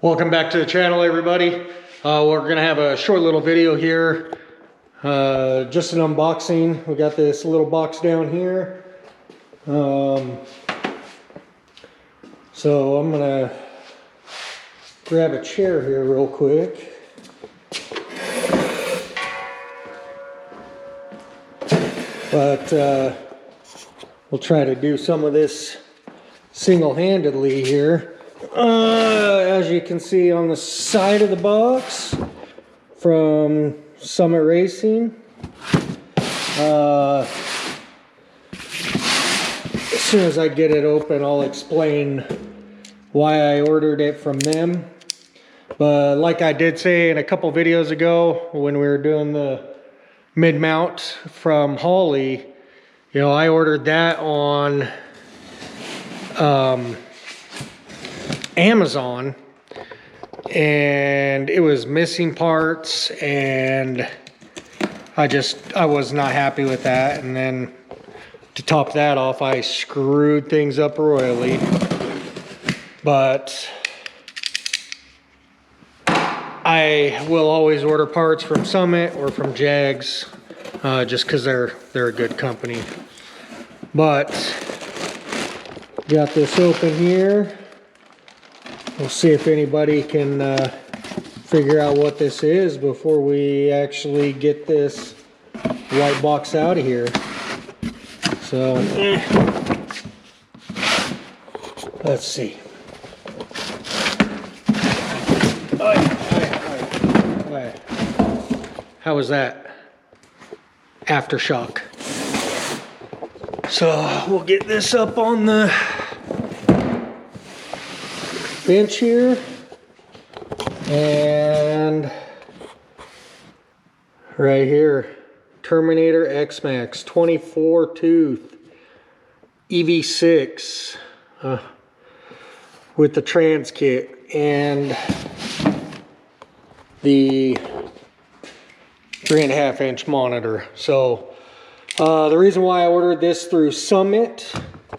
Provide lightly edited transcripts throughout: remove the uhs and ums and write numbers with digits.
Welcome back to the channel, everybody. We're gonna have a short little video here, just an unboxing. We got this little box down here. So I'm gonna grab a chair here real quick. But we'll try to do some of this single-handedly here. As you can see on the side of the box from Summit Racing, as soon as I get it open, I'll explain why I ordered it from them. But like I did say in a couple videos ago when we were doing the mid-mount from Holley, you know, I ordered that on Amazon, and it was missing parts, and I was not happy with that. And then to top that off, I screwed things up royally. But I will always order parts from Summit or from Jags, just because they're a good company. But got this open here. We'll see if anybody can figure out what this is before we actually get this white box out of here. So let's see. How was that? Aftershock. So we'll get this up on the bench here, and right here, Terminator X-Max 24 tooth EV6 with the trans kit and the 3.5 inch monitor. So the reason why I ordered this through Summit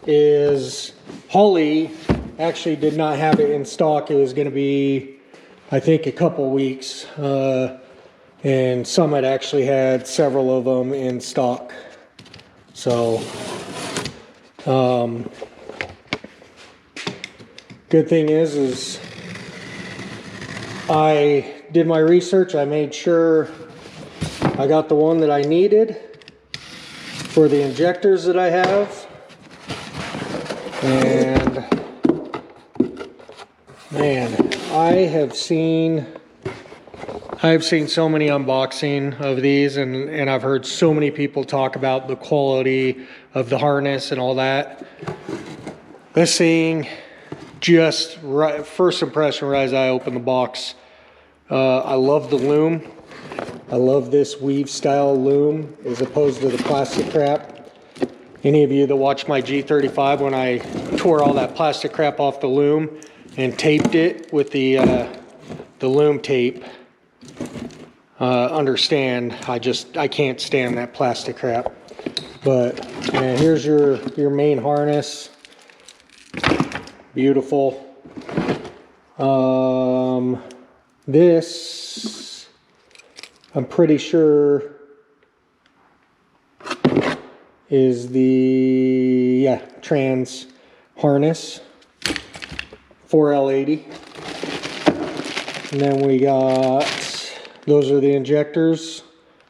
is Holley actually did not have it in stock. It was going to be, I think, a couple weeks, and Summit actually had several of them in stock. So good thing is I did my research. I made sure I got the one that I needed for the injectors that I have. And man, I've seen so many unboxing of these, and I've heard so many people talk about the quality of the harness and all that. This thing, just right, first impression right as I opened the box, I love the loom. I love this weave style loom as opposed to the plastic crap. Any of you that watched my G35 when I tore all that plastic crap off the loom and taped it with the loom tape, understand I can't stand that plastic crap. But here's your main harness. Beautiful. This, I'm pretty sure, is the trans harness. 4L80. And then we got, those are the injectors.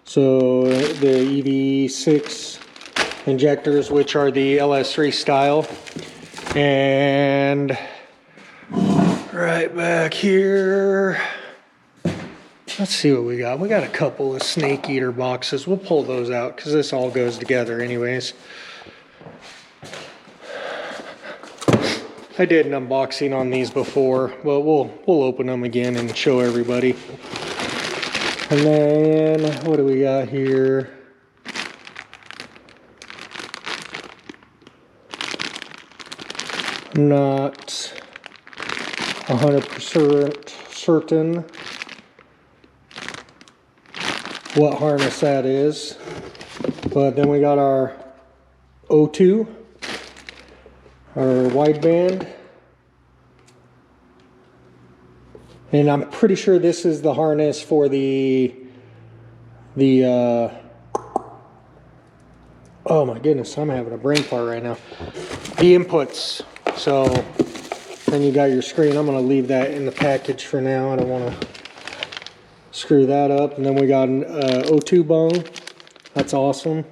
So the EV6 injectors, which are the LS3 style. And right back here, let's see what we got. We got a couple of snake eater boxes. We'll pull those out because this all goes together anyways. I did an unboxing on these before, but we'll open them again and show everybody. And then what do we got here? I'm not 100% certain what harness that is, but then we got our O2, our wideband, And I'm pretty sure this is the harness for the oh my goodness, I'm having a brain fart right now. The inputs. So then you got your screen. I'm going to leave that in the package for now. I don't want to screw that up. And then we got an O2 bone. That's awesome.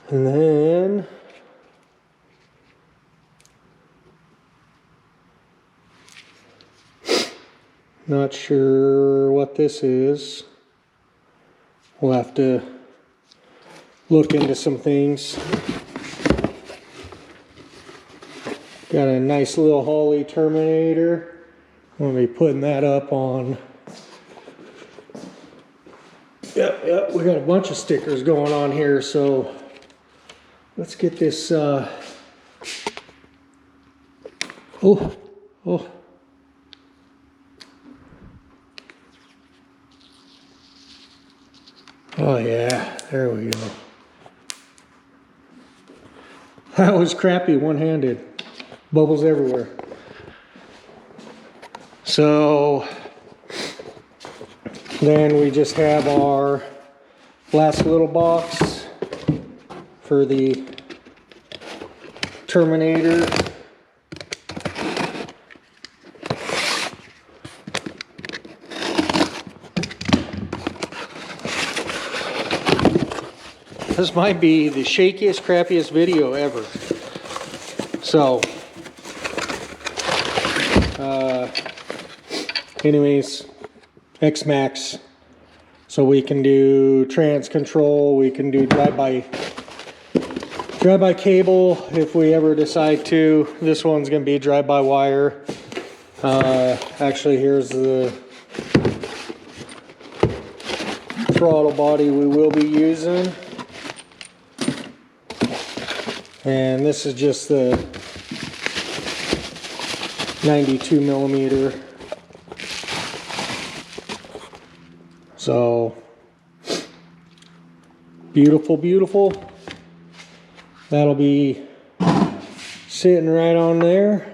And then not sure what this is. We'll have to look into some things. Got a nice little Holley Terminator. I'm going to be putting that up on. Yep, we got a bunch of stickers going on here, so let's get this. Oh. Oh yeah, there we go. That was crappy one-handed. Bubbles everywhere. So then we just have our last little box for the Terminator. This might be the shakiest, crappiest video ever. So, anyways, X-Max. So we can do trans control, we can do drive-by cable if we ever decide to. This one's gonna be drive-by wire. Actually, here's the throttle body we will be using. And this is just the 92 millimeter. So beautiful, beautiful. That'll be sitting right on there,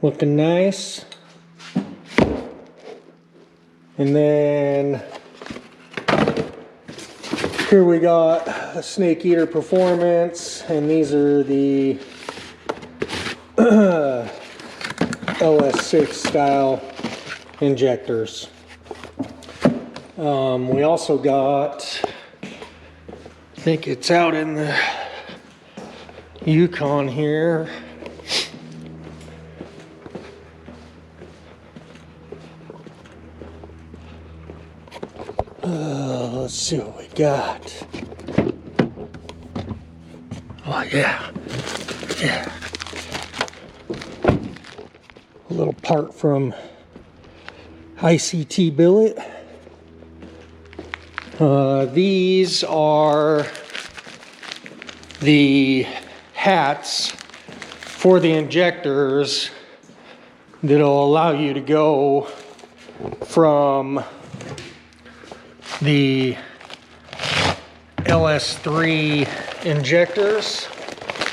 looking nice. And then here we got a Snake Eater Performance, and these are the LS6 style injectors. We also got, I think it's out in the Yukon here. Let's see what we got. Oh yeah, yeah. A little part from ICT billet. These are the hats for the injectors that'll allow you to go from the LS3 injectors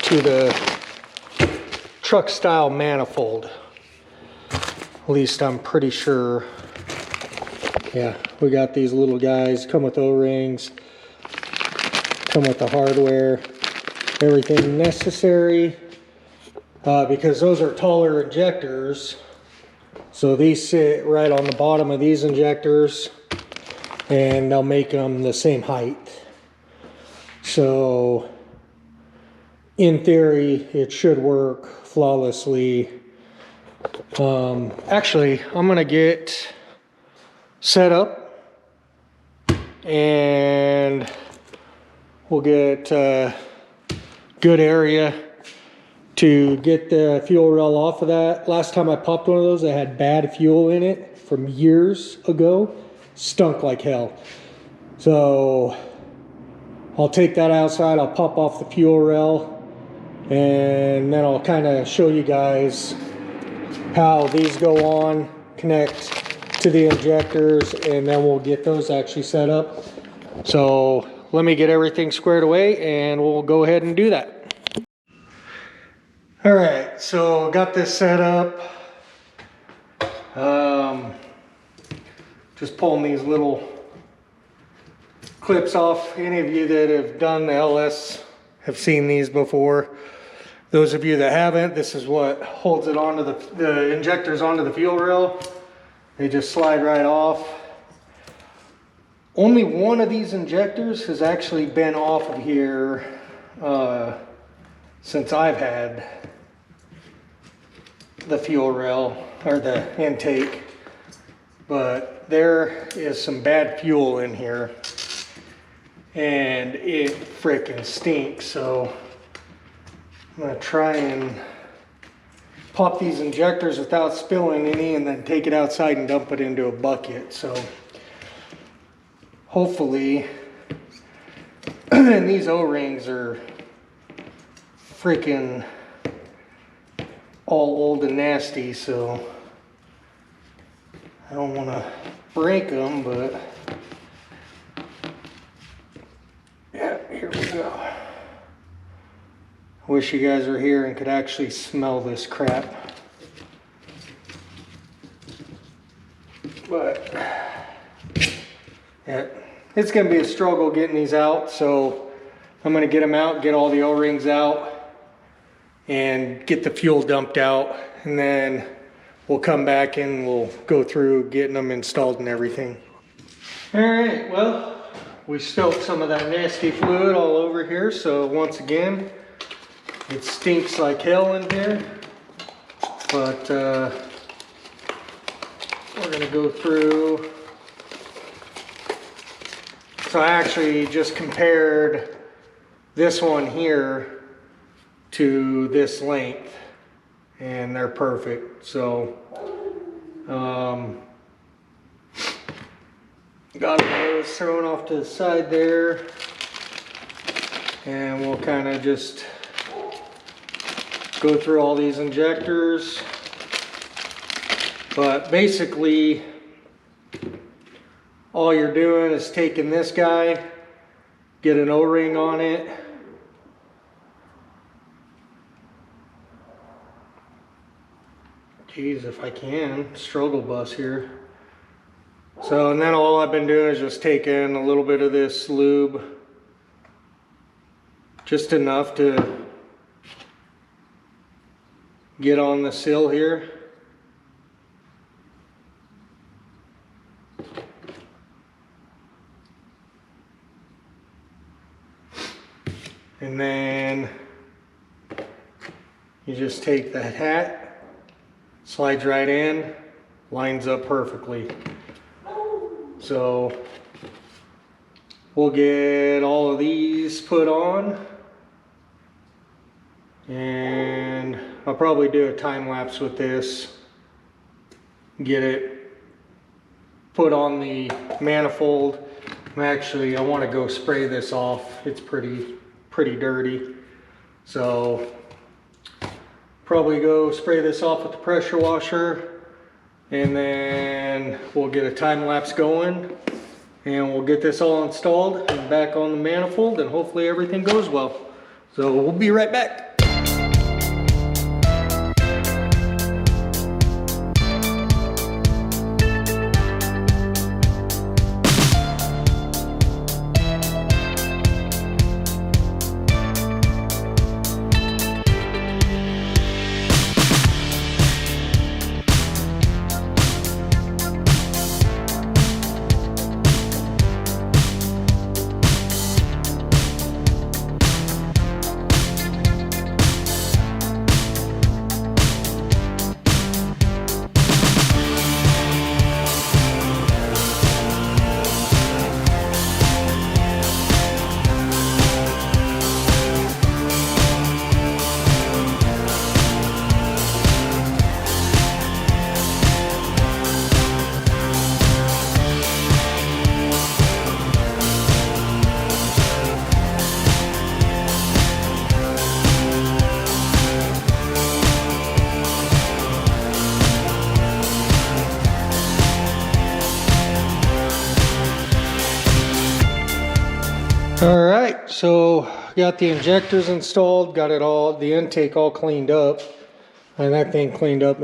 to the truck style manifold. At least I'm pretty sure. Yeah, we got these little guys, come with O-rings, come with the hardware, everything necessary, because those are taller injectors. So these sit right on the bottom of these injectors, and they'll make them the same height. So in theory, it should work flawlessly. Actually, I'm gonna get set up and we'll get a good area to get the fuel rail off of that. Last time I popped one of those, I had bad fuel in it from years ago. Stunk like hell. So I'll take that outside, I'll pop off the fuel rail, and then I'll kind of show you guys how these go on, connect to the injectors, and then we'll get those actually set up. So let me get everything squared away and we'll go ahead and do that. All right, so got this set up. Just pulling these little clips off. Any of you that have done the LS have seen these before. Those of you that haven't, this is what holds it onto the injectors onto the fuel rail. They just slide right off. Only one of these injectors has actually been off of here since I've had the fuel rail or the intake, but there is some bad fuel in here and it freaking stinks. So I'm gonna try and pop these injectors without spilling any and then take it outside and dump it into a bucket. So hopefully, and these O-rings are freaking all old and nasty, so I don't want to break them, but yeah, here we go. Wish you guys were here and could actually smell this crap. But yeah, it's going to be a struggle getting these out, so I'm going to get them out, get all the O-rings out, and get the fuel dumped out, and then we'll come back and we'll go through getting them installed and everything. All right, well, we stoked some of that nasty fluid all over here, so once again, it stinks like hell in here, but we're going to go through. So I actually just compared this one here to this length, and they're perfect. So got those thrown off to the side there, and we'll kind of just go through all these injectors. But basically all you're doing is taking this guy, get an O-ring on it, geez, if I can, struggle bus here. So, and then all I've been doing is just taking a little bit of this lube, just enough to get on the sill here. And then you just take that hat, slides right in, lines up perfectly. So we'll get all of these put on, and I'll probably do a time lapse with this, get it put on the manifold. Actually, I want to go spray this off. It's pretty dirty, so probably go spray this off with the pressure washer, and then we'll get a time lapse going, and we'll get this all installed and back on the manifold, and hopefully everything goes well. So we'll be right back. All right, so got the injectors installed, got it all, the intake all cleaned up, and that thing cleaned up.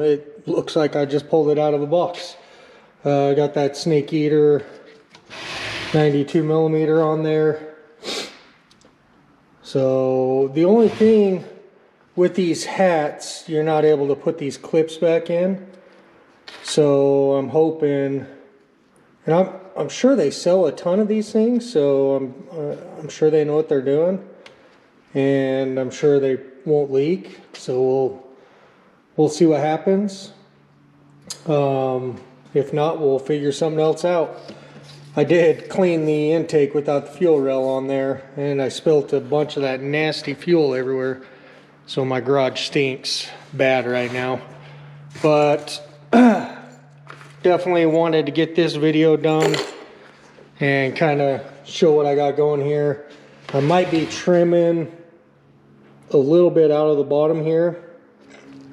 looks like I just pulled it out of a box. I got that Snake Eater 92 millimeter on there. So the only thing with these hats, you're not able to put these clips back in. So I'm hoping, and I'm sure they sell a ton of these things, so I'm sure they know what they're doing, and I'm sure they won't leak. So we'll see what happens. If not, we'll figure something else out. I did clean the intake without the fuel rail on there, and I spilt a bunch of that nasty fuel everywhere. So my garage stinks bad right now. But definitely wanted to get this video done and kind of show what I got going here. I might be trimming a little bit out of the bottom here,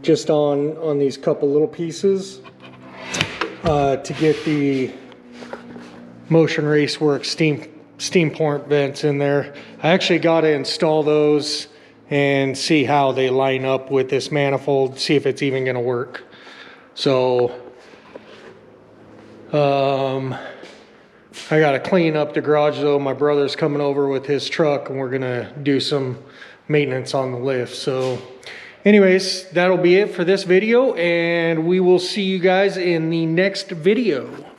just on these couple little pieces, to get the Motion Raceworks steam port vents in there. I actually got to install those and see how they line up with this manifold, see if it's even going to work. So I got to clean up the garage though. My brother's coming over with his truck and we're going to do some maintenance on the lift. So anyways, that'll be it for this video, and we will see you guys in the next video.